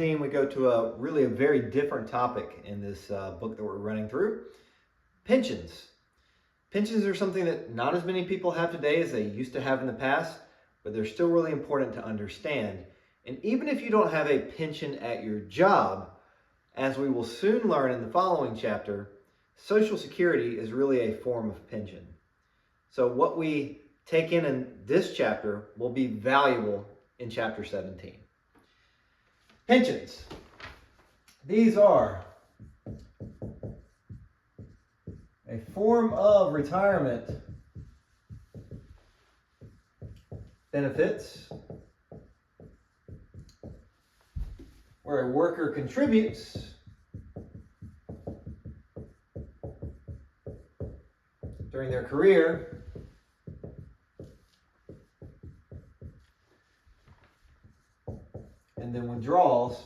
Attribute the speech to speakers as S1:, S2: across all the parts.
S1: 17, we go to a very different topic in this book that we're running through. Pensions. Pensions are something that not as many people have today as they used to have in the past, but they're still really important to understand. And even if you don't have a pension at your job, as we will soon learn in the following chapter, Social Security is really a form of pension. So what we take in this chapter will be valuable in chapter 17. Pensions. These are a form of retirement benefits where a worker contributes during their career and then withdraws,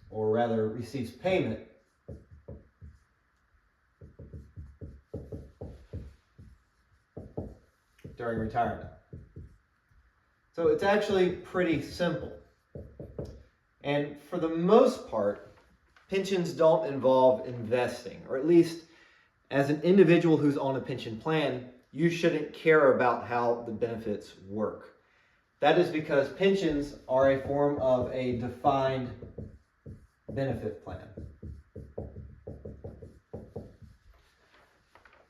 S1: or rather receives payment during retirement. So it's actually pretty simple. And for the most part, pensions don't involve investing, or at least as an individual who's on a pension plan, you shouldn't care about how the benefits work. That is because pensions are a form of a defined benefit plan.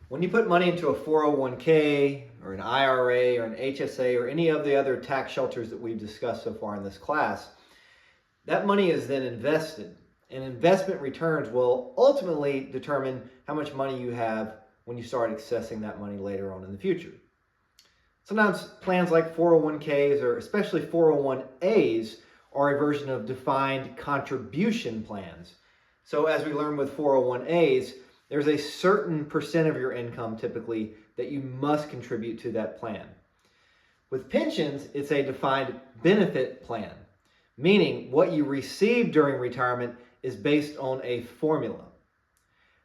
S1: When you put money into a 401k or an IRA or an HSA or any of the other tax shelters that we've discussed so far in this class, that money is then invested, and investment returns will ultimately determine how much money you have when you start accessing that money later on in the future. Sometimes plans like 401ks or especially 401as are a version of defined contribution plans. So as we learn with 401as, there's a certain percent of your income typically that you must contribute to that plan. With pensions, it's a defined benefit plan, meaning what you receive during retirement is based on a formula.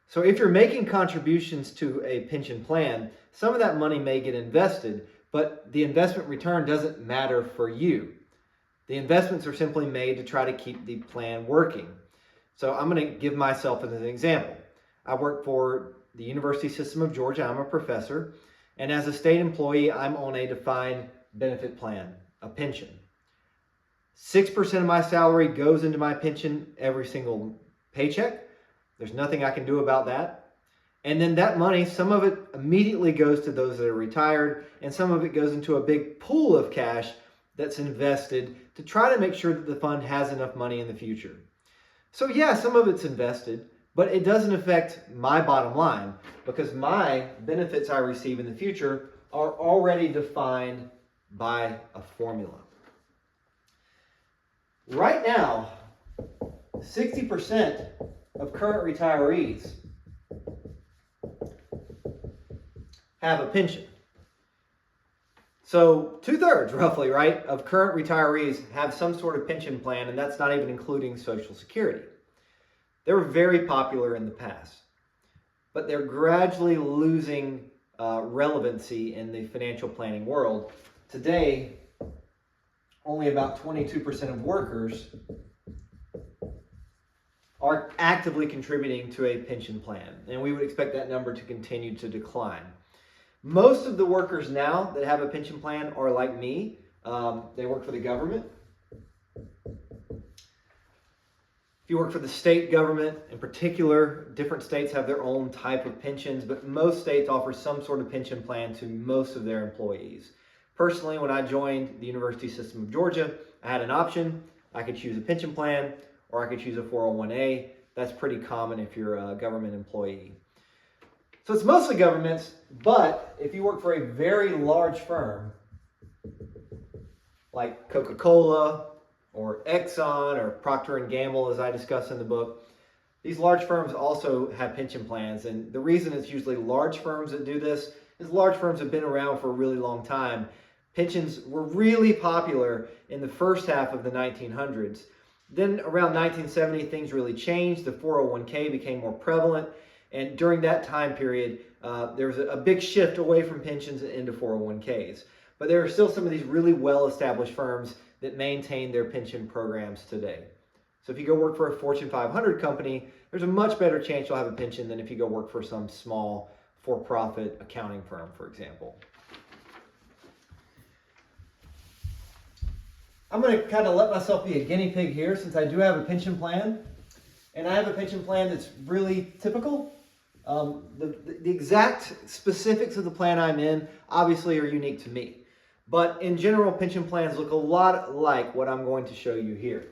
S1: So if you're making contributions to a pension plan, some of that money may get invested, but the investment return doesn't matter for you. The investments are simply made to try to keep the plan working. So I'm going to give myself as an example. I work for the University System of Georgia. I'm a professor. And as a state employee, I'm on a defined benefit plan, a pension. 6% of my salary goes into my pension every single paycheck. There's nothing I can do about that. And then that money, some of it immediately goes to those that are retired, and some of it goes into a big pool of cash that's invested to try to make sure that the fund has enough money in the future. So yeah, some of it's invested, but it doesn't affect my bottom line because my benefits I receive in the future are already defined by a formula. Right now, 60% of current retirees have a pension. So 2/3 roughly, right, of current retirees have some sort of pension plan, and that's not even including Social Security. They were very popular in the past, but they're gradually losing relevancy in the financial planning world. Today, only about 22% of workers are actively contributing to a pension plan, and we would expect that number to continue to decline. Most of the workers now that have a pension plan are like me. They work for the government. If you work for the state government, in particular, different states have their own type of pensions, but most states offer some sort of pension plan to most of their employees. Personally, when I joined the University System of Georgia, I had an option. I could choose a pension plan or I could choose a 401a. That's pretty common if you're a government employee. So it's mostly governments, but if you work for a very large firm like Coca-Cola or Exxon or Procter & Gamble, as I discuss in the book, these large firms also have pension plans. And the reason it's usually large firms that do this is large firms have been around for a really long time. Pensions were really popular in the first half of the 1900s. Then around 1970, things really changed. The 401k became more prevalent. And during that time period, there was a big shift away from pensions and into 401ks. But there are still some of these really well-established firms that maintain their pension programs today. So if you go work for a Fortune 500 company, there's a much better chance you'll have a pension than if you go work for some small for-profit accounting firm, for example. I'm going to kind of let myself be a guinea pig here since I do have a pension plan. And I have a pension plan that's really typical. The exact specifics of the plan I'm in obviously are unique to me. But in general, pension plans look a lot like what I'm going to show you here.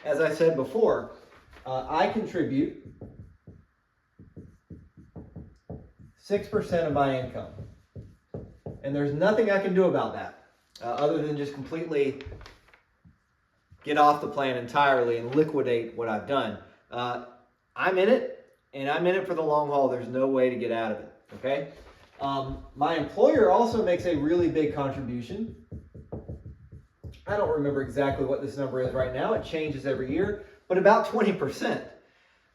S1: As I said before, I contribute 6% of my income. And there's nothing I can do about that other than just completely get off the plan entirely and liquidate what I've done. I'm in it, and I'm in it for the long haul. There's no way to get out of it, okay? My employer also makes a really big contribution. I don't remember exactly what this number is right now. It changes every year, but about 20%.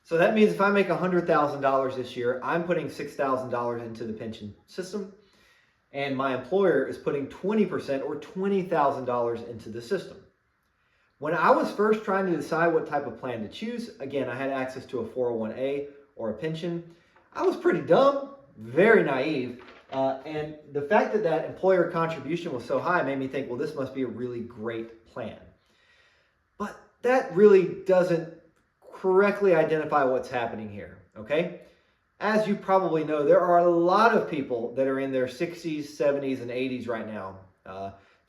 S1: So that means if I make $100,000 this year, I'm putting $6,000 into the pension system, and my employer is putting 20% or $20,000 into the system. When I was first trying to decide what type of plan to choose, again, I had access to a 401A or a pension. I was pretty dumb, very naive, and the fact that that employer contribution was so high made me think, well, this must be a really great plan. But that really doesn't correctly identify what's happening here, okay? As you probably know, there are a lot of people that are in their 60s, 70s, and 80s right now.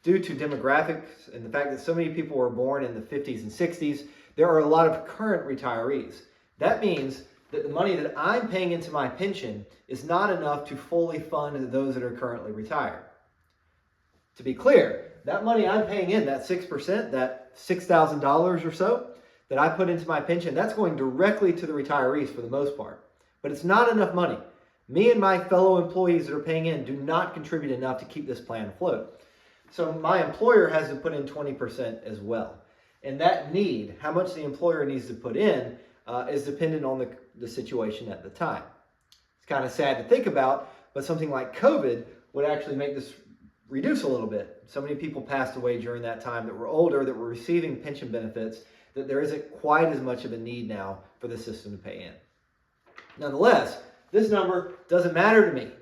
S1: Due to demographics and the fact that so many people were born in the 50s and 60s, there are a lot of current retirees. That means that the money that I'm paying into my pension is not enough to fully fund those that are currently retired. To be clear, that money I'm paying in, that 6%, that $6,000 or so that I put into my pension, that's going directly to the retirees for the most part. But it's not enough money. Me and my fellow employees that are paying in do not contribute enough to keep this plan afloat. So my employer has to put in 20% as well. And that need, how much the employer needs to put in, is dependent on the situation at the time. It's kind of sad to think about, but something like COVID would actually make this reduce a little bit. So many people passed away during that time that were older, that were receiving pension benefits, that there isn't quite as much of a need now for the system to pay in. Nonetheless, this number doesn't matter to me.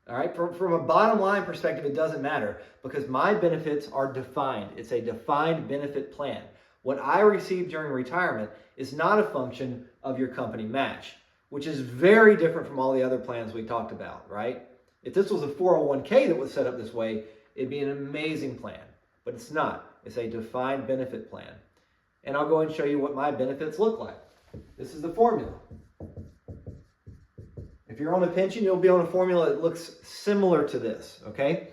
S1: All right, from a bottom line perspective, it doesn't matter because my benefits are defined. It's a defined benefit plan. What I receive during retirement is not a function of your company match, which is very different from all the other plans we talked about, right? If this was a 401k that was set up this way, it'd be an amazing plan, but it's not. It's a defined benefit plan. And I'll go and show you what my benefits look like. This is the formula. If you're on a pension, you'll be on a formula that looks similar to this, okay?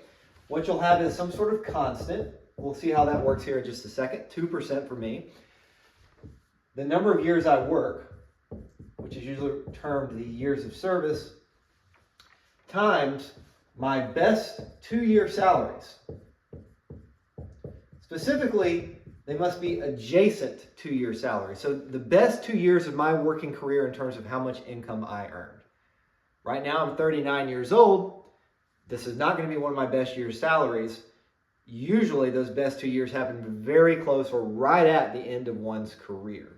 S1: What you'll have is some sort of constant. We'll see how that works here in just a second. 2% for me. The number of years I work, which is usually termed the years of service, times my best 2-year salaries. Specifically, they must be adjacent 2-year salaries. So the best 2 years of my working career in terms of how much income I earned. Right now, I'm 39 years old. This is not going to be one of my best year's salaries. Usually, those best 2 years happen very close or right at the end of one's career.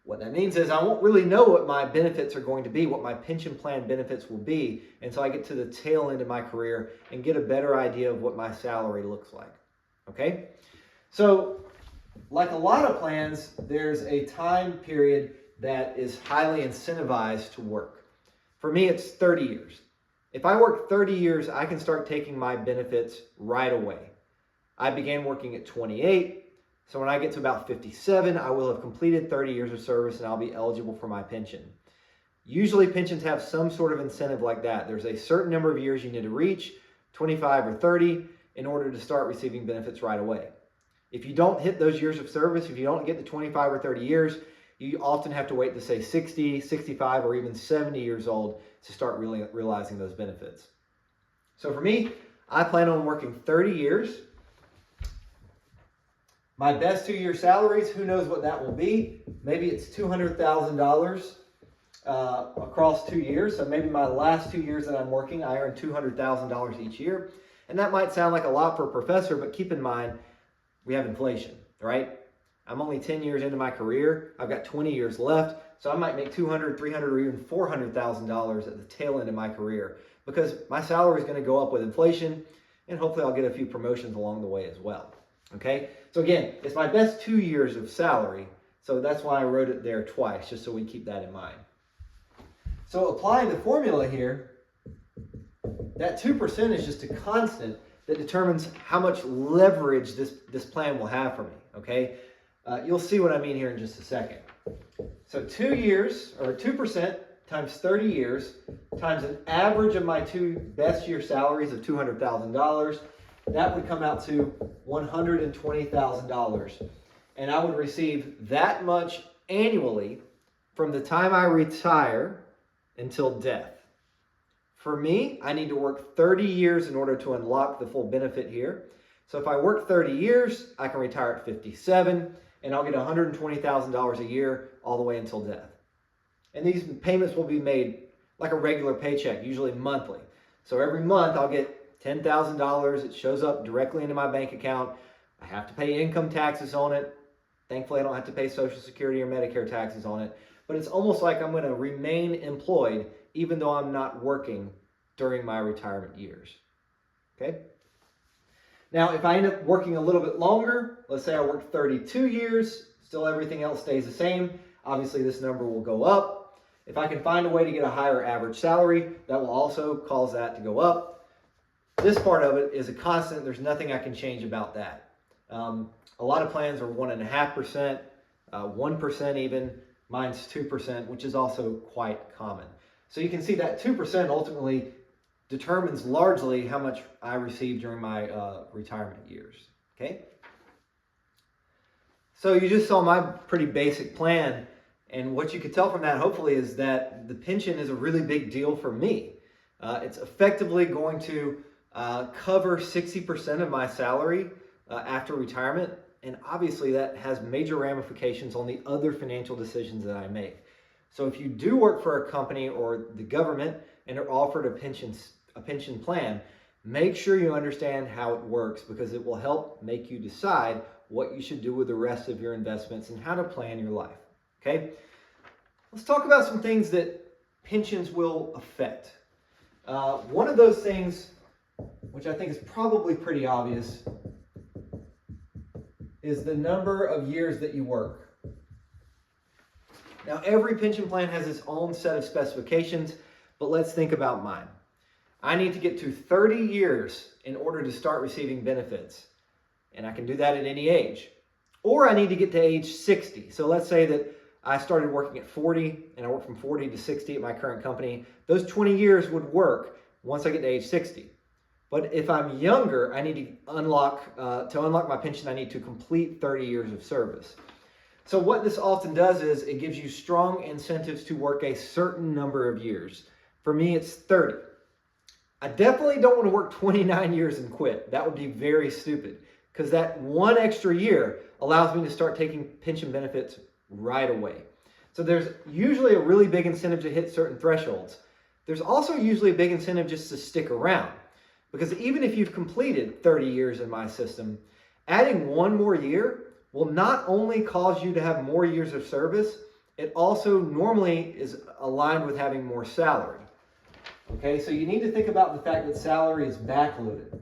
S1: What that means is I won't really know what my benefits are going to be, what my pension plan benefits will be, until I get to the tail end of my career and get a better idea of what my salary looks like. Okay? So, like a lot of plans, there's a time period that is highly incentivized to work. For me, it's 30 years. If I work 30 years, I can start taking my benefits right away. I began working at 28, so when I get to about 57, I will have completed 30 years of service and I'll be eligible for my pension. Usually pensions have some sort of incentive like that. There's a certain number of years you need to reach, 25 or 30, in order to start receiving benefits right away. If you don't hit those years of service, if you don't get to 25 or 30 years, you often have to wait to say 60, 65, or even 70 years old to start really realizing those benefits. So for me, I plan on working 30 years. My best 2-year salaries, who knows what that will be? Maybe it's $200,000 across 2 years. So maybe my last 2 years that I'm working, I earn $200,000 each year. And that might sound like a lot for a professor, but keep in mind, we have inflation, right? I'm only 10 years into my career. I've got 20 years left. So I might make $200,000, $300,000, or even $400,000 at the tail end of my career because my salary is going to go up with inflation, and hopefully I'll get a few promotions along the way as well. Okay, so again, it's my best 2 years of salary, so that's why I wrote it there twice, just so we keep that in mind. So applying the formula here, that 2% is just a constant that determines how much leverage this plan will have for me. Okay, you'll see what I mean here in just a second. So 2 years, or 2% times 30 years, times an average of my 2 best year salaries of $200,000, that would come out to $120,000. And I would receive that much annually from the time I retire until death. For me, I need to work 30 years in order to unlock the full benefit here. So if I work 30 years, I can retire at 57, and I'll get $120,000 a year all the way until death. And these payments will be made like a regular paycheck, usually monthly. So every month I'll get $10,000. It shows up directly into my bank account. I have to pay income taxes on it. Thankfully, I don't have to pay Social Security or Medicare taxes on it. But it's almost like I'm going to remain employed even though I'm not working during my retirement years. Okay? Now, if I end up working a little bit longer, let's say I work 32 years, still everything else stays the same. Obviously, this number will go up. If I can find a way to get a higher average salary, that will also cause that to go up. This part of it is a constant. There's nothing I can change about that. A lot of plans are 1.5%, 1% even. Mine's 2%, which is also quite common. So you can see that 2% ultimately determines largely how much I receive during my retirement years. Okay? So you just saw my pretty basic plan, and what you could tell from that hopefully is that the pension is a really big deal for me. It's effectively going to cover 60% of my salary after retirement, and obviously that has major ramifications on the other financial decisions that I make. So if you do work for a company or the government and are offered a pension plan, make sure you understand how it works, because it will help make you decide what you should do with the rest of your investments and how to plan your life. Okay? Let's talk about some things that pensions will affect. One of those things, which I think is probably pretty obvious, is the number of years that you work. Now, every pension plan has its own set of specifications, but let's think about mine. I need to get to 30 years in order to start receiving benefits, and I can do that at any age. Or I need to get to age 60. So let's say that I started working at 40, and I work from 40 to 60 at my current company. Those 20 years would work once I get to age 60. But if I'm younger, I need to unlock my pension, I need to complete 30 years of service. So what this often does is it gives you strong incentives to work a certain number of years. For me, it's 30. I definitely don't want to work 29 years and quit. That would be very stupid, because that one extra year allows me to start taking pension benefits right away. So there's usually a really big incentive to hit certain thresholds. There's also usually a big incentive just to stick around. Because even if you've completed 30 years in my system, adding one more year will not only cause you to have more years of service, it also normally is aligned with having more salary. Okay, so you need to think about the fact that salary is backloaded.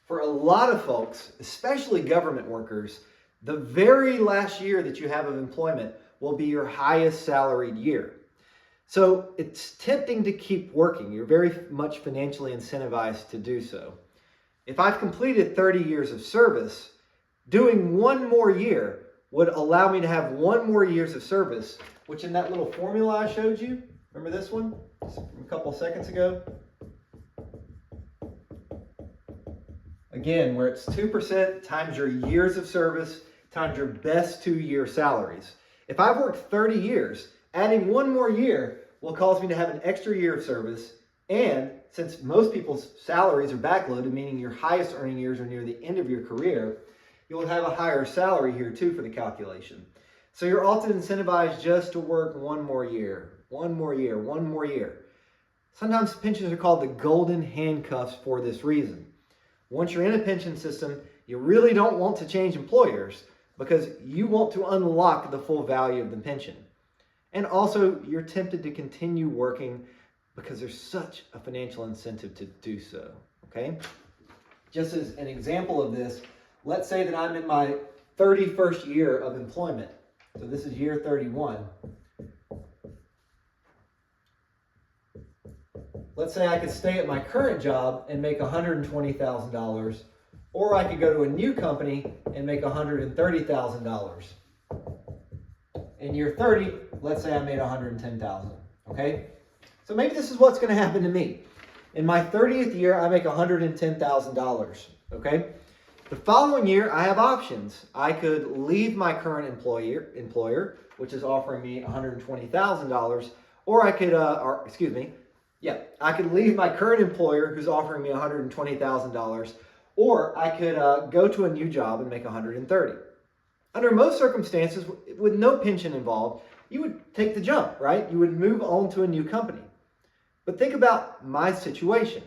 S1: For a lot of folks, especially government workers, the very last year that you have of employment will be your highest salaried year. So it's tempting to keep working. You're very much financially incentivized to do so. If I've completed 30 years of service, doing one more year would allow me to have one more years of service, which in that little formula I showed you, remember this one from a couple of seconds ago? Again, where it's 2% times your years of service times your best 2-year salaries. If I've worked 30 years, adding one more year will cause me to have an extra year of service, and since most people's salaries are backloaded, meaning your highest earning years are near the end of your career, you'll have a higher salary here too for the calculation. So you're often incentivized just to work one more year, one more year, one more year. Sometimes pensions are called the golden handcuffs for this reason. once you're in a pension system, you really don't want to change employers because you want to unlock the full value of the pension. And also, you're tempted to continue working because there's such a financial incentive to do so, okay? Just as an example of this, let's say that I'm in my 31st year of employment. So this is year 31. Let's say I could stay at my current job and make $120,000, or I could go to a new company and make $130,000. In year 30, let's say I made $110,000, okay? So maybe this is what's going to happen to me. In my 30th year, I make $110,000, okay? The following year, I have options. I could leave my current employer, which is offering me $120,000, or I could, I could leave my current employer who's offering me $120,000, or I could go to a new job and make $130,000. Under most circumstances, with no pension involved, you would take the jump, right? You would move on to a new company. But think about my situation.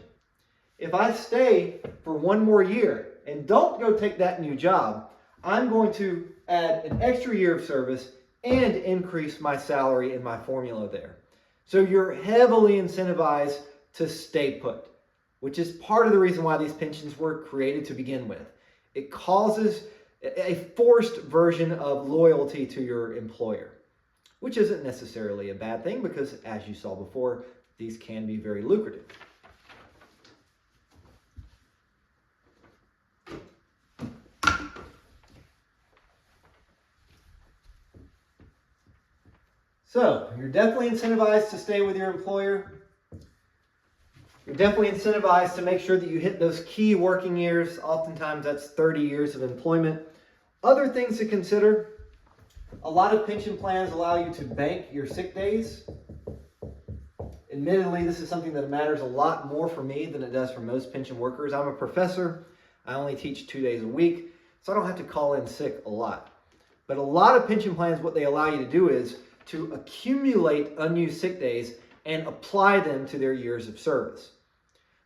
S1: If I stay for one more year and don't go take that new job, I'm going to add an extra year of service and increase my salary in my formula there. So you're heavily incentivized to stay put, which is part of the reason why these pensions were created to begin with. It causes a forced version of loyalty to your employer, which isn't necessarily a bad thing because, as you saw before, these can be very lucrative. So, you're definitely incentivized to stay with your employer. You're definitely incentivized to make sure that you hit those key working years. Oftentimes that's 30 years of employment. Other things to consider: a lot of pension plans allow you to bank your sick days. Admittedly, this is something that matters a lot more for me than it does for most pension workers. I'm a professor. I only teach 2 days a week, so I don't have to call in sick a lot. But a lot of pension plans, what they allow you to do is to accumulate unused sick days and apply them to their years of service.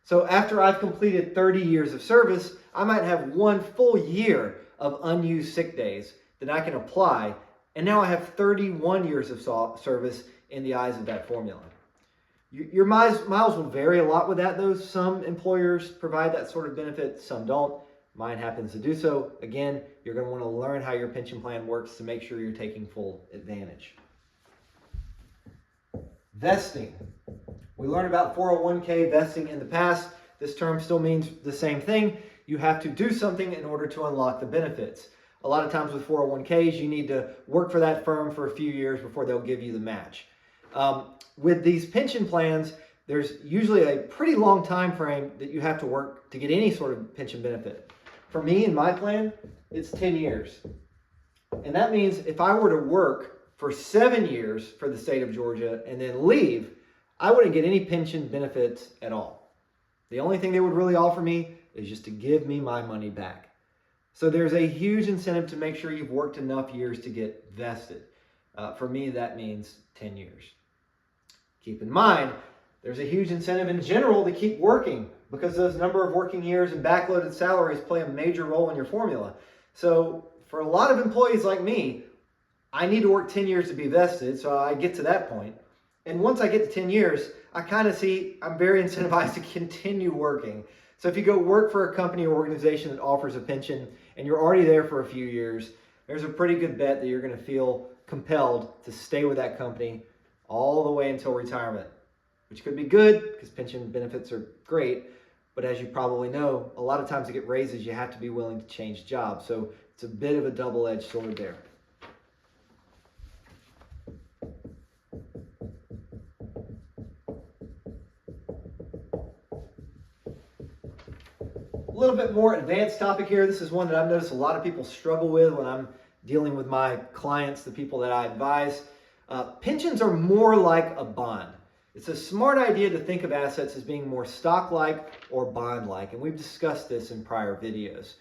S1: So after I've completed 30 years of service, I might have 1 full year of unused sick days that I can apply, and now I have 31 years of service in the eyes of that formula. Your miles will vary a lot with that, though. Some employers provide that sort of benefit, some don't. Mine happens to do so. Again, you're going to want to learn how your pension plan works to make sure you're taking full advantage. Vesting. We learned about 401k vesting in the past. This term still means the same thing. You have to do something in order to unlock the benefits. A lot of times with 401ks, you need to work for that firm for a few years before they'll give you the match. With these pension plans, there's usually a pretty long time frame that you have to work to get any sort of pension benefit. For me, in my plan, it's 10 years. And that means if I were to work for 7 years for the state of Georgia and then leave, I wouldn't get any pension benefits at all. The only thing they would really offer me is just to give me my money back. So there's a huge incentive to make sure you've worked enough years to get vested. For me, that means 10 years. Keep in mind, there's a huge incentive in general to keep working because those number of working years and backloaded salaries play a major role in your formula. So for a lot of employees like me, I need to work 10 years to be vested, so I get to that point. And once I get to 10 years, I kind of see I'm very incentivized to continue working. So if you go work for a company or organization that offers a pension and you're already there for a few years, there's a pretty good bet that you're going to feel compelled to stay with that company all the way until retirement, which could be good because pension benefits are great. But as you probably know, a lot of times to get raises, you have to be willing to change jobs. So it's a bit of a double-edged sword there. A little bit more advanced topic here. This is one that I've noticed a lot of people struggle with when I'm dealing with my clients, the people that I advise. Pensions are more like a bond. It's a smart idea to think of assets as being more stock-like or bond-like, and we've discussed this in prior videos.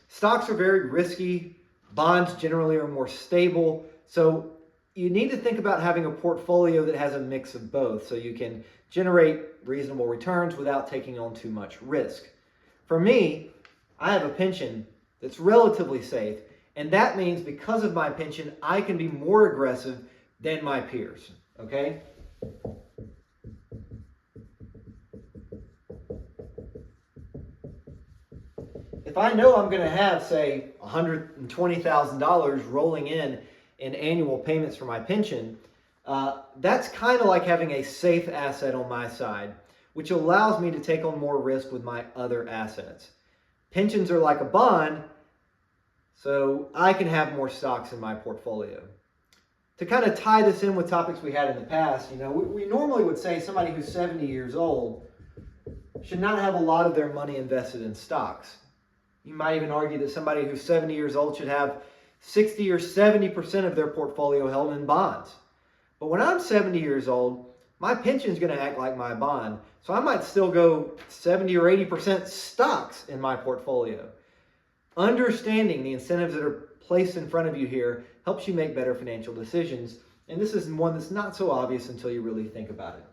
S1: Stocks are very risky. Bonds generally are more stable. So you need to think about having a portfolio that has a mix of both so you can generate reasonable returns without taking on too much risk. For me, I have a pension that's relatively safe, and that means because of my pension, I can be more aggressive than my peers, okay? If I know I'm going to have, say, $120,000 rolling in annual payments for my pension, that's kind of like having a safe asset on my side, which allows me to take on more risk with my other assets. Pensions are like a bond, so I can have more stocks in my portfolio. To kind of tie this in with topics we had in the past, we normally would say somebody who's 70 years old should not have a lot of their money invested in stocks. You might even argue that somebody who's 70 years old should have 60 or 70% of their portfolio held in bonds. But when I'm 70 years old, my pension is going to act like my bond. So I might still go 70 or 80% stocks in my portfolio. Understanding the incentives that are placed in front of you here helps you make better financial decisions. And this is one that's not so obvious until you really think about it.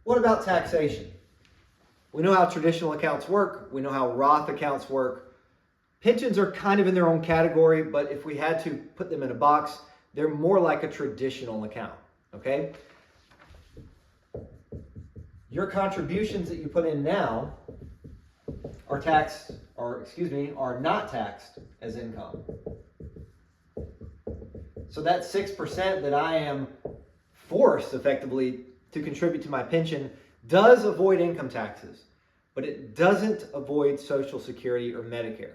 S1: What about taxation? We know how traditional accounts work. We know how Roth accounts work. Pensions are kind of in their own category, but if we had to put them in a box, they're more like a traditional account, okay? Your contributions that you put in now are not taxed as income. So that 6% that I am forced effectively to contribute to my pension does avoid income taxes, but it doesn't avoid Social Security or Medicare.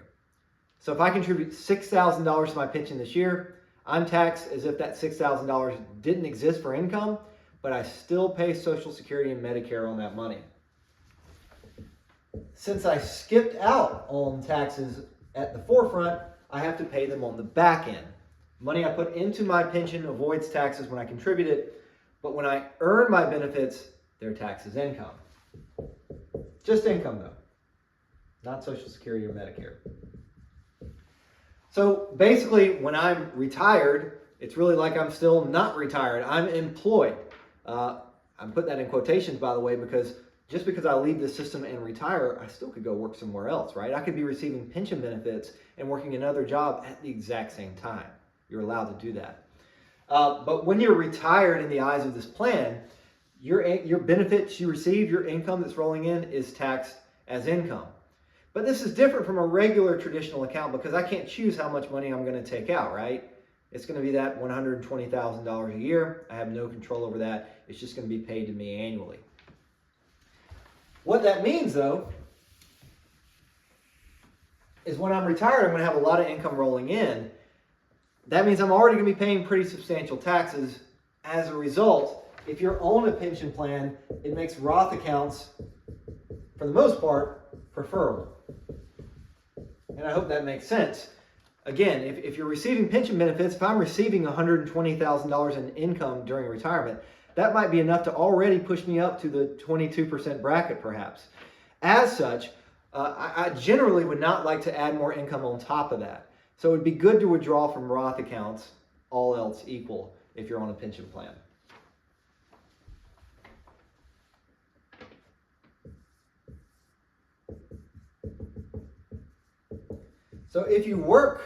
S1: So if I contribute $6,000 to my pension this year, I'm taxed as if that $6,000 didn't exist for income, but I still pay Social Security and Medicare on that money. Since I skipped out on taxes at the forefront, I have to pay them on the back end. Money I put into my pension avoids taxes when I contribute it, but when I earn my benefits, they're taxed as income. Just income though, not Social Security or Medicare. So basically, when I'm retired, it's really like I'm still not retired. I'm employed. I'm putting that in quotations, by the way, because just because I leave the system and retire, I still could go work somewhere else, right? I could be receiving pension benefits and working another job at the exact same time. You're allowed to do that. But when you're retired in the eyes of this plan, your benefits you receive, your income that's rolling in is taxed as income. But this is different from a regular traditional account because I can't choose how much money I'm going to take out, right? It's going to be that $120,000 a year. I have no control over that. It's just going to be paid to me annually. What that means, though, is when I'm retired, I'm going to have a lot of income rolling in. That means I'm already going to be paying pretty substantial taxes. As a result, if you're on a pension plan, it makes Roth accounts, for the most part, preferable. And I hope that makes sense. Again, if you're receiving pension benefits, if I'm receiving $120,000 in income during retirement, that might be enough to already push me up to the 22% bracket, perhaps. As such, I generally would not like to add more income on top of that. So it would be good to withdraw from Roth accounts, all else equal, if you're on a pension plan. So if you work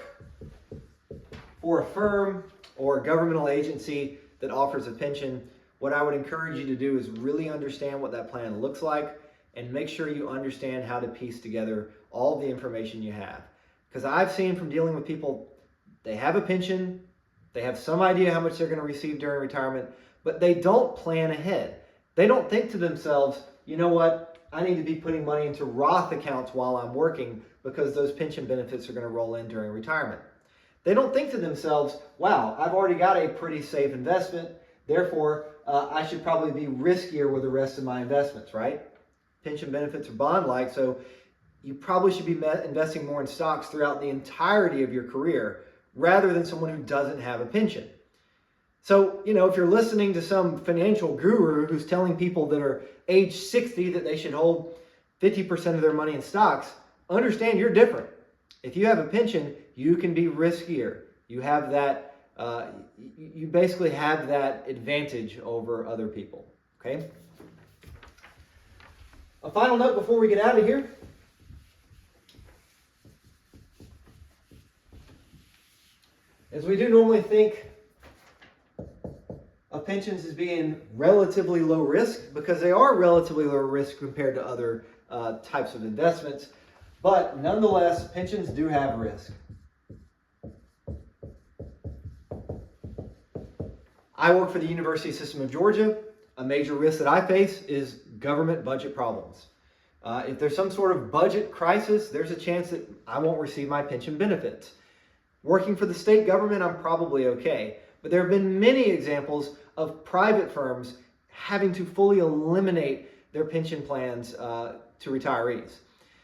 S1: for a firm or a governmental agency that offers a pension, what I would encourage you to do is really understand what that plan looks like and make sure you understand how to piece together all the information you have. Because I've seen from dealing with people, they have a pension, they have some idea how much they're going to receive during retirement, but they don't plan ahead. They don't think to themselves, you know what, I need to be putting money into Roth accounts while I'm working because those pension benefits are going to roll in during retirement. They don't think to themselves, wow, I've already got a pretty safe investment, therefore I should probably be riskier with the rest of my investments, right? Pension benefits are bond-like, so you probably should be investing more in stocks throughout the entirety of your career rather than someone who doesn't have a pension. So, if you're listening to some financial guru who's telling people that are age 60 that they should hold 50% of their money in stocks, understand you're different. If you have a pension, you can be riskier. You have that you basically have that advantage over other people. Okay? A final note before we get out of here. As we do normally think of pensions as being relatively low risk, because they are relatively low risk compared to other types of investments, but nonetheless, pensions do have risk. I work for the University System of Georgia. A major risk that I face is government budget problems. If there's some sort of budget crisis, there's a chance that I won't receive my pension benefits. Working for the state government, I'm probably okay. But there have been many examples of private firms having to fully eliminate their pension plans to retirees.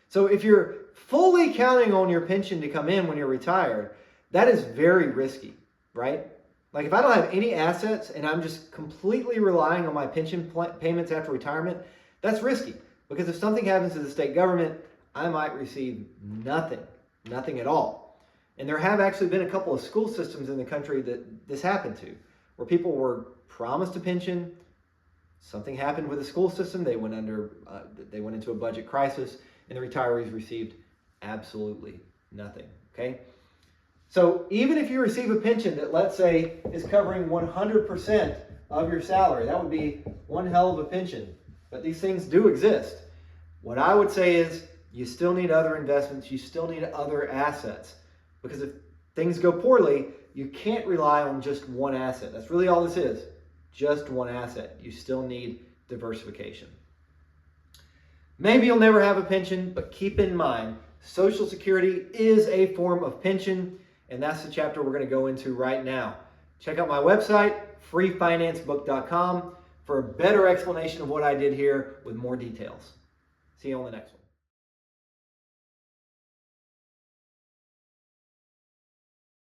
S1: So if you're fully counting on your pension to come in when you're retired, that is very risky, right? Like if I don't have any assets and I'm just completely relying on my pension payments after retirement, that's risky. Because if something happens to the state government, I might receive nothing at all. And there have actually been a couple of school systems in the country that this happened to, where people were promised a pension, something happened with the school system, they went into a budget crisis, and the retirees received absolutely nothing, okay? So even if you receive a pension that, let's say, is covering 100% of your salary, that would be one hell of a pension. But these things do exist. What I would say is you still need other investments, you still need other assets. Because if things go poorly, you can't rely on just one asset. That's really all this is, just one asset. You still need diversification. Maybe you'll never have a pension, but keep in mind, Social Security is a form of pension, and that's the chapter we're going to go into right now. Check out my website, freefinancebook.com, for a better explanation of what I did here with more details. See you on the next one.